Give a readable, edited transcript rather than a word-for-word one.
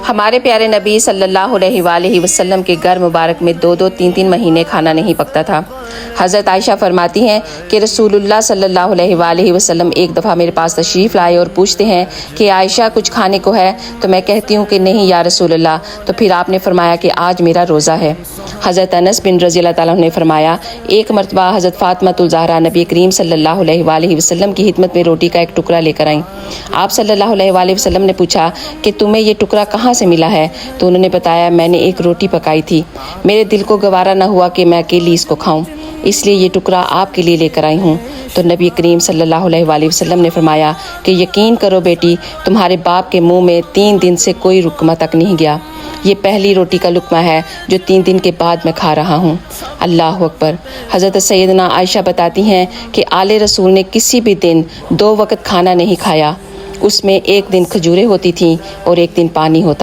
ہمارے پیارے نبی صلی اللہ علیہ وآلہ وسلم کے گھر مبارک میں 2-3 مہینے کھانا نہیں پکتا تھا۔ حضرت عائشہ فرماتی ہیں کہ رسول اللہ صلی اللہ علیہ وآلہ وسلم ایک دفعہ میرے پاس تشریف لائے اور پوچھتے ہیں کہ عائشہ کچھ کھانے کو ہے؟ تو میں کہتی ہوں کہ نہیں یا رسول اللہ۔ تو پھر آپ نے فرمایا کہ آج میرا روزہ ہے۔ حضرت انس بن رضی اللہ تعالیٰ عنہ نے فرمایا ایک مرتبہ حضرت فاطمہ الزہرا نبی کریم صلی اللہ علیہ وآلہ وسلم کی خدمت میں روٹی کا ایک ٹکڑا لے کر آئیں۔ آپ صلی اللہ علیہ وآلہ وسلم نے پوچھا کہ تمہیں یہ ٹکڑا کہاں سے ملا ہے؟ تو انہوں نے بتایا میں نے ایک روٹی پکائی تھی، میرے دل کو گوارا نہ ہوا کہ میں اکیلی اس کو کھاؤں، اس لیے یہ ٹکڑا آپ کے لیے لے کر آئی ہوں۔ تو نبی کریم صلی اللہ علیہ وآلہ وسلم نے فرمایا کہ یقین کرو بیٹی، تمہارے باپ کے منہ میں 3 دن سے کوئی لقمہ تک نہیں گیا، یہ پہلی روٹی کا لقمہ ہے جو 3 دن کے بعد میں کھا رہا ہوں۔ اللہ اکبر۔ حضرت سیدنا عائشہ بتاتی ہیں کہ آل رسول نے کسی بھی دن 2 وقت کھانا نہیں کھایا، اس میں ایک دن کھجوریں ہوتی تھیں اور ایک دن پانی ہوتا